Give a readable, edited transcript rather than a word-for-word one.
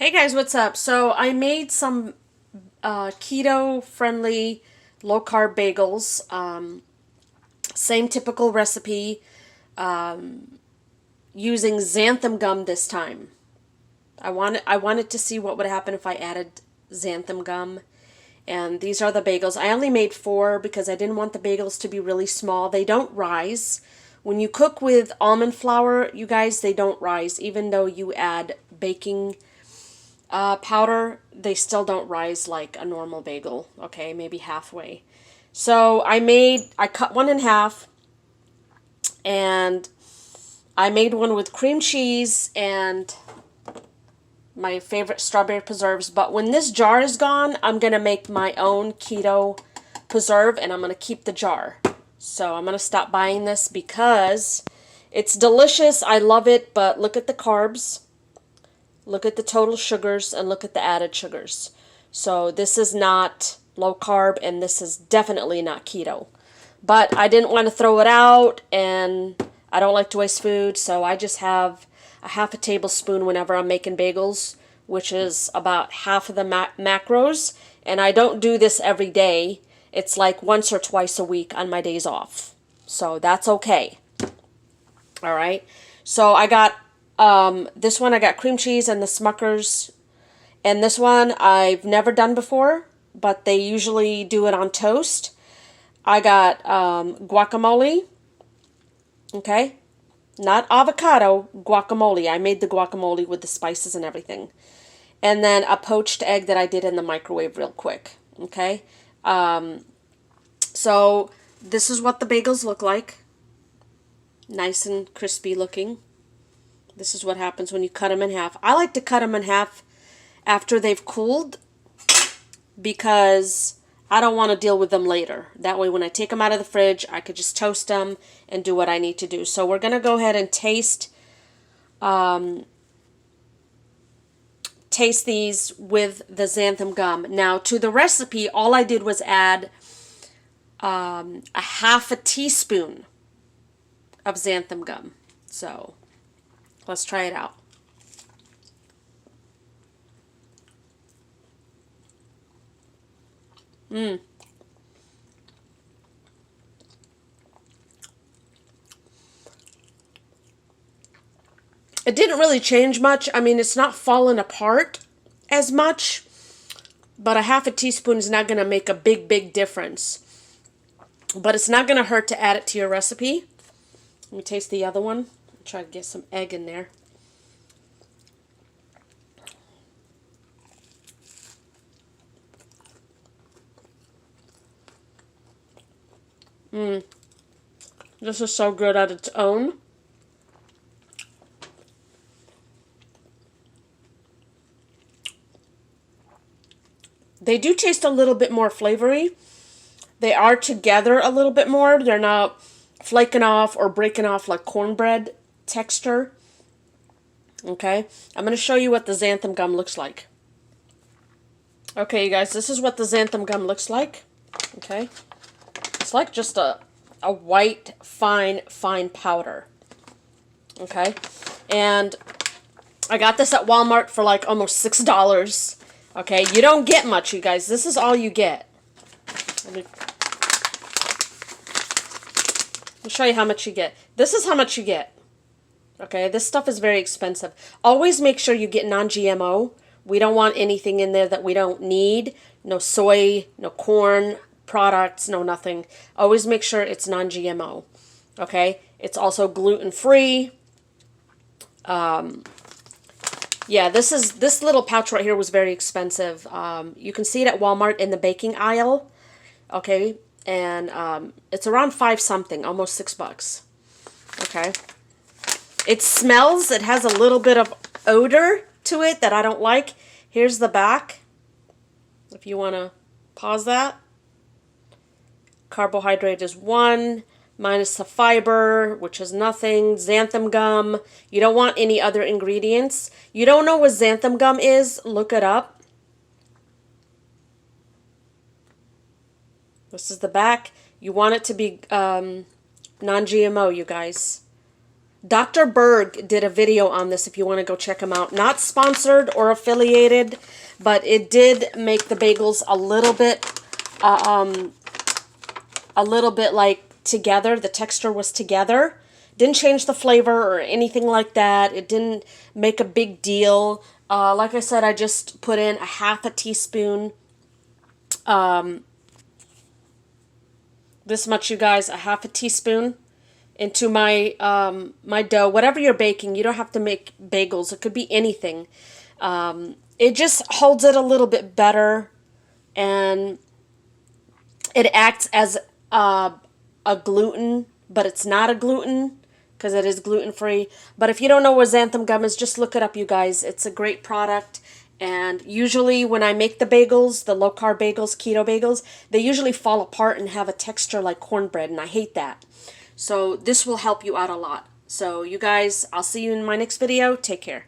Hey guys, what's up? So I made some keto-friendly, low-carb bagels. Same typical recipe, using xanthan gum this time. I wanted to see what would happen if I added xanthan gum. And these are the bagels. I only made four because I didn't want the bagels to be really small. They don't rise. When you cook with almond flour, you guys, they don't rise. Even though you add baking powder, they still don't rise like a normal bagel, okay, maybe halfway. So I cut one in half, and I made one with cream cheese and my favorite strawberry preserves. But when this jar is gone, I'm going to make my own keto preserve, and I'm going to keep the jar. So I'm going to stop buying this because it's delicious. I love it, but look at the carbs. Look at the total sugars and look at the added sugars. So this is not low carb, and this is definitely not keto. But I didn't want to throw it out, and I don't like to waste food, so I just have a half a tablespoon whenever I'm making bagels, which is about half of the macros. And I don't do this every day. It's like once or twice a week on my days off. So that's okay. All right. So I got this one, I got cream cheese and the Smuckers. And this one I've never done before, but they usually do it on toast. I got guacamole. Okay. Not avocado, guacamole. I made the guacamole with the spices and everything. And then a poached egg that I did in the microwave real quick. Okay. So this is what the bagels look like. Nice and crispy looking. This is what happens when you cut them in half. I like to cut them in half after they've cooled because I don't want to deal with them later. That way when I take them out of the fridge, I could just toast them and do what I need to do. So we're going to go ahead and taste these with the xanthan gum. Now to the recipe, all I did was add a half a teaspoon of xanthan gum. So let's try it out. It didn't really change much. I mean, it's not falling apart as much, but a half a teaspoon is not going to make a big difference. But it's not going to hurt to add it to your recipe. Let me taste the other one. Try to get some egg in there. This is so good on its own. They do taste a little bit more flavory. They are together a little bit more. They're not flaking off or breaking off like cornbread texture. Okay, I'm going to show you what the xanthan gum looks like. Okay, you guys, this is what the xanthan gum looks like. Okay, it's like just a white, fine powder. Okay, and I got this at Walmart for like almost $6. Okay, you don't get much, you guys. This is all you get. Let me show you how much you get. This is how much you get. Okay, this stuff is very expensive. Always make sure you get non-GMO. We don't want anything in there that we don't need. No soy, no corn products, no nothing. Always make sure it's non-GMO. Okay, it's also gluten-free. Yeah, this little pouch right here was very expensive. You can see it at Walmart in the baking aisle. Okay, and it's around 5 something, almost $6. Okay. It smells, it has a little bit of odor to it that I don't like. Here's the back, if you want to pause that. Carbohydrate is 1, minus the fiber, which is nothing. Xanthan gum, you don't want any other ingredients. You don't know what xanthan gum is? Look it up. This is the back. You want it to be non-GMO, you guys. Dr. Berg did a video on this if you want to go check him out. Not sponsored or affiliated, but it did make the bagels a little bit like together. The texture was together. Didn't change the flavor or anything like that. It didn't make a big deal. Like I said, I just put in a half a teaspoon. This much, you guys, a half a teaspoon into my my dough. Whatever you're baking, you don't have to make bagels. It could be anything. It just holds it a little bit better, and it acts as a gluten, but it's not a gluten because it is gluten-free. But if you don't know what xanthan gum is, just look it up, you guys. It's a great product. And usually when I make the bagels, the low-carb bagels, keto bagels, they usually fall apart and have a texture like cornbread, and I hate that. So this will help you out a lot. So you guys, I'll see you in my next video. Take care.